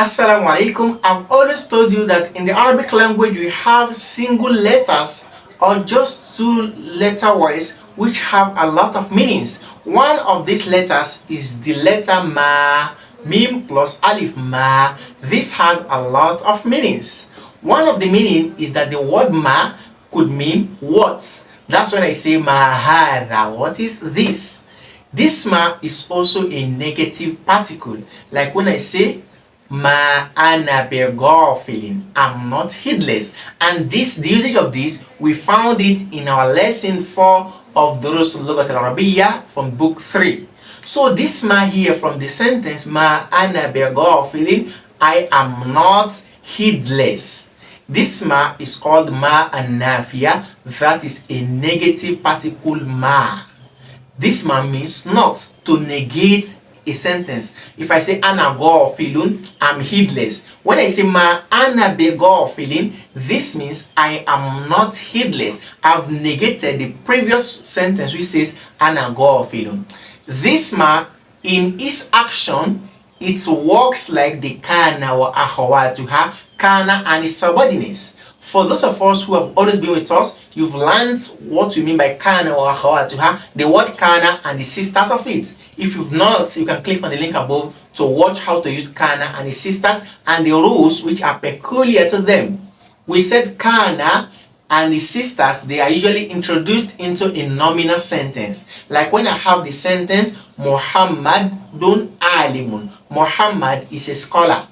Assalamu alaikum. I've always told you that in the Arabic language we have single letters or just two letter words which have a lot of meanings. One of these letters is the letter ma, mim plus alif ma. This has a lot of meanings. One of the meaning is that the word ma could mean what. That's when I say ma hada. What is this? This ma is also a negative particle. Like when I say Ma ana beghafilin, I'm not heedless. And the usage of this, we found it in our lesson 4 of Durus Lughat al-Arabiyyah from book 3. So this ma here from the sentence ma ana beghafilin, I am not heedless. This ma is called ma an-Nafiyah, that is a negative particle ma. This ma means not, to negate a sentence. If I say ana ghafilun, I'm heedless. When I say ma ana beghafilin, this means I am not heedless. I've negated the previous sentence which says ana ghafilun. This ma, in its action, it works like the kana wa akhawatuha, kana and its subordinates. For those of us who have always been with us, you've learned what we mean by kana or akhawatuha, the word kana and the sisters of it. If you've not, you can click on the link above to watch how to use kana and the sisters and the rules which are peculiar to them. We said kana and the sisters, they are usually introduced into a nominal sentence. Like when I have the sentence Muhammadun alimun. Muhammad is a scholar.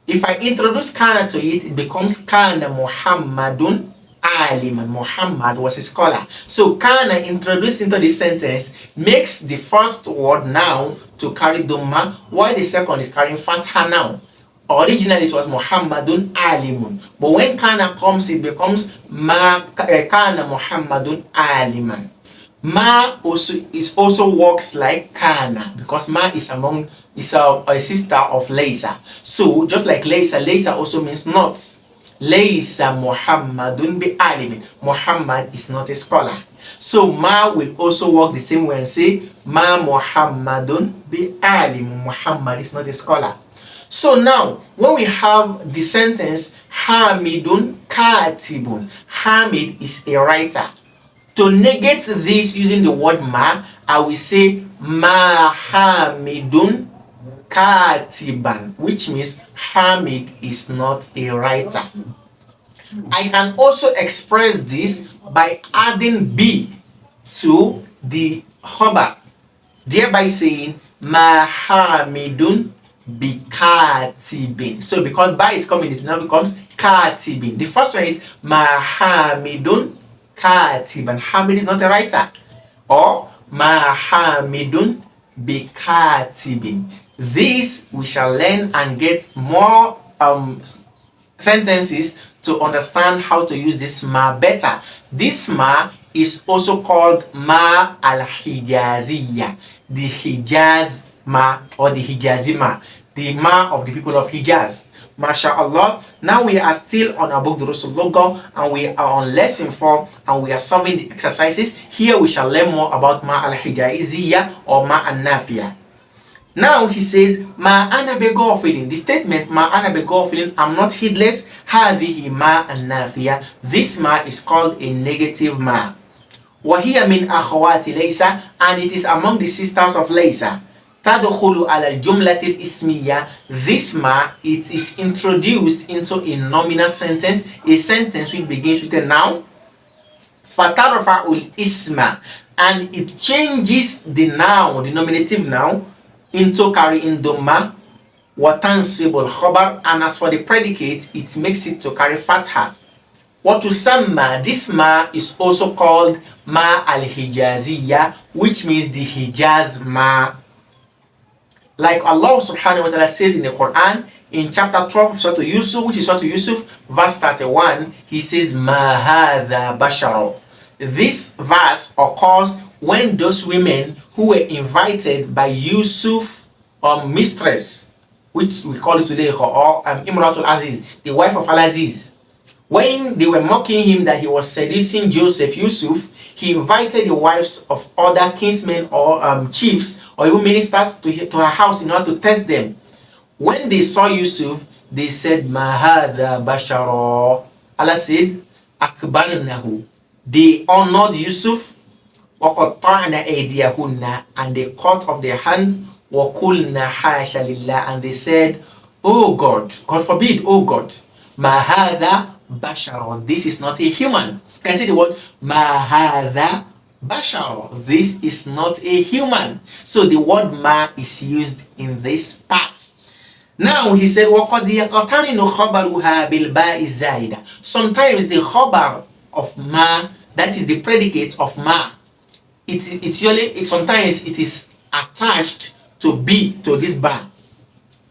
If I introduce kana to it, it becomes kana Muhammadun aliman. Muhammad was a scholar. So kana introduced into this sentence makes the first word now to carry dhamma, while the second is carrying fatha now. Originally it was Muhammadun alimun, but when kana comes, it becomes kana Muhammadun aliman. Ma also works like kana because ma is a sister of Laysa. So just like Laysa also means not. Laysa Muhammadun bi alimin. Muhammad is not a scholar. So ma will also work the same way and say ma Muhammadun bi alimin. Muhammad is not a scholar. So now when we have the sentence Hamidun katibun, Hamid is a writer. To negate this using the word ma, I will say ma hamidun katiban, which means Hamid is not a writer. I can also express this by adding b to the khabar, thereby saying ma hamidun bikatibin. So because ba is coming, it now becomes katibin. The first one is ma hamidun katiban. Hamid is not a writer. Or ma hamidun bikatibin. This we shall learn and get more sentences to understand how to use this ma better. This ma is also called ma al-Hijaziyya, the Hijaz ma or the Hijazima, the ma of the people of Hijaz. MashaAllah. Now we are still on our book Durusul Lugha and we are on lesson 4 and we are solving the exercises. Here we shall learn more about ma al-Hijaziyya or ma an-Nafiyah. Now he says ma ana beghafilin. The statement ma ana beghafilin, I'm not heedless, hadhihi ma an-Nafiyah. This ma is called a negative ma. Wa hiya min akhawati Laysa, and it is among the sisters of Laysa. Tadkhulu ala al-jumlati al-ismiyya. This ma, it is introduced into a nominal sentence, a sentence which begins with a noun. Fatarfa'ul isma, and it changes the noun, the nominative noun, into carrying dhamma. Wa tansibul khabar, and as for the predicate, it makes it to carry fatha. What to samma, this ma is also called ma al-Hijaziyya, which means the Hijaz ma. Like Allah subhanahu wa ta'ala says in the Quran, in chapter 12 of Surah Yusuf, which is Surah Yusuf, verse 31, he says, Ma hadha basharo. This verse occurs when those women who were invited by Yusuf's mistress, which we call it today, or Imratul Aziz, the wife of Al-Aziz, when they were mocking him that he was seducing Yusuf, he invited the wives of other kinsmen or chiefs or even ministers to her house in order to test them. When they saw Yusuf, they said, Ma hadha bashara. Allah said, Akbarnahu. They honored Yusuf, وَقَطَّعْنَا أَيْدِيَهُنَّ, and they cut off their hand, وَقُلْنَا حَاشَ لِلَّهِ, and they said, Oh God, God forbid, oh God, مَا هَذَا بَشَرٌ, this is not a human. Can I say the word, مَا هَذَا بَشَرٌ, this is not a human. So the word ma is used in this part. Now he said, وَقَدْ يَقَتَرِنُ خَبَرُهَا بِالْبَاءِ الزَّائِدَةِ. Sometimes the khabar of ma, that is the predicate of ma, sometimes it is attached to be, to this ba.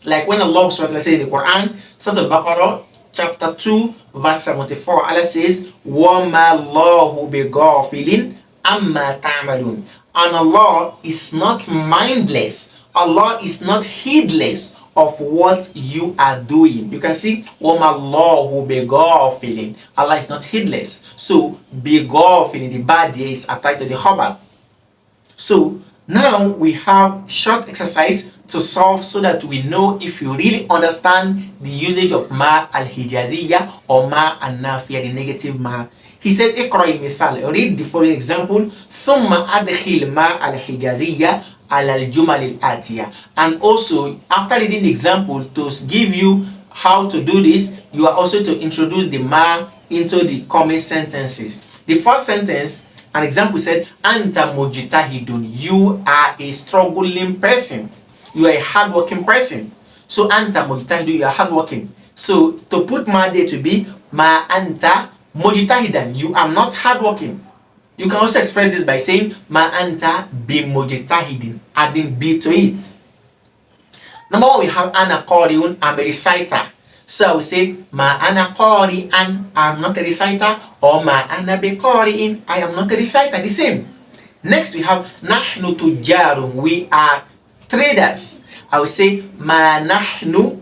Like when Allah subhanahu wa ta'ala says in the Quran, Surah Al-Baqarah, chapter 2, verse 74, Allah says, وَمَا اللَّهُ بِغَافِلٍ أَمَّا تَعْمَلُونَ. And Allah is not mindless, Allah is not heedless of what you are doing. You can see, وَمَا اللَّهُ بِغَافِلٍ, Allah is not heedless. So, بِغَافِلٍ, the bad there is attached to the khabar. So now we have short exercise to solve so that we know if you really understand the usage of ma al-hijaziyya or ma al-nafiyya, the negative ma. He said, اقرأ المثال, read the following example, ثم أدخل ما الحجازية على الجمل الآتية. And also, after reading the example, to give you how to do this, you are also to introduce the ma into the coming sentences. The first sentence, an example said, Anta mujtahidun, you are a struggling person. You are a hardworking person. So Anta mujtahidun, you are hardworking. So to put ma there to be ma anta mujtahidan, you are not hardworking. You can also express this by saying ma anta bi mujtahidin, adding b to it. Number one, we have ana qari'un, I'm a reciter. So I will say, Ma ana qari'an, I am not a reciter, or Ma ana biqari'in, I am not a reciter, the same. Next we have Nahnu tujjarun, we are traders. I will say, Ma nahnu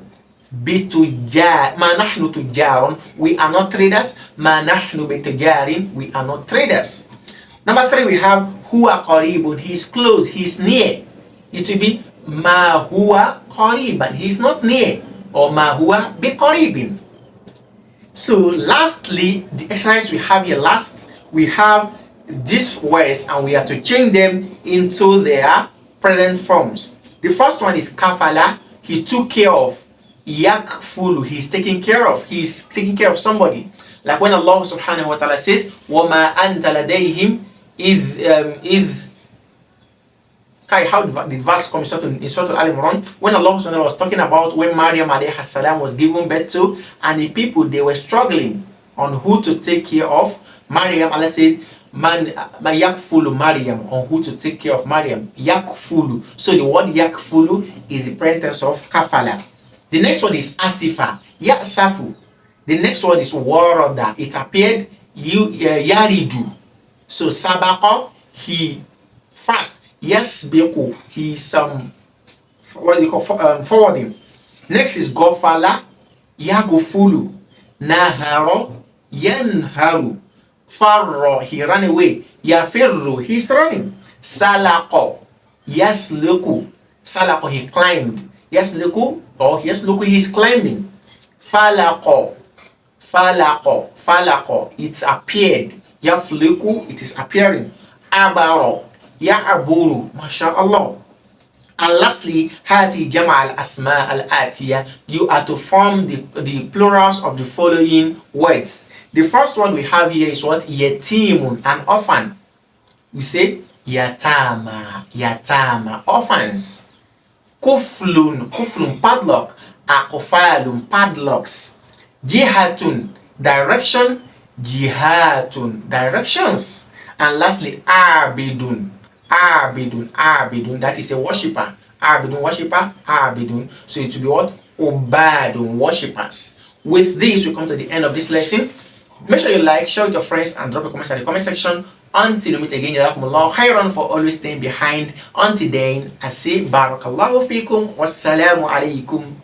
tujjarun, we are not traders. Ma nahnu bitujjarin, we are not traders. Number three, we have Huwa qaribun, he is close, he is near. It will be Ma huwa qariban, he is not near. Or ma huwa biqaribin. So lastly, the exercise we have here, we have these words and we have to change them into their present forms. The first one is kafala, he took care of. Yakfulu, he's taking care of. He's taking care of somebody. Like when Allah subhanahu wa ta'ala says, وَمَا أَنْتَ لَدَيْهِمْ إِذْ how did the verse come in Surah Al-Imran, when Allah was talking about when Maryam alayhi salam was given birth to, and the people, they were struggling on who to take care of Maryam. Allah said, Man yakfulu Maryam, on who to take care of Maryam. Yakfulu. So the word yakfulu is the present tense of kafala. The next one is asifa, yasafu. The next one is warada, it appeared, yaridu. So sabaqa, he fast. Yasbiqu, he is forwarding. Next is gofala, yagufulu. Naharo, yanharu. Farro, he ran away. Yafirru, he is running. Salaqo, yasluku. Salaqo, he climbed. Yasluku, he is climbing. Falaqo, it appeared. Yafluku, it is appearing. Abaro, Ya'aburu, mashallah. And lastly, hati jama al-asma al-atiya, you are to form the plurals of the following words. The first one we have here is what? Yatimun, an orphan. We say yatama, orphans. Kuflun, padlock. Akufalun, padlocks. Jihatun, direction. Jihatun, directions. And lastly, abidun, that is a worshipper. Abidun. So it will be what? Ubadun, worshippers. With this, we come to the end of this lesson. Make sure you like, share with your friends, and drop a comment in the comment section. Until we meet again, jazakumullahu khairan for always staying behind. Until then, I say barakallahu fikum, wassalamu alaikum.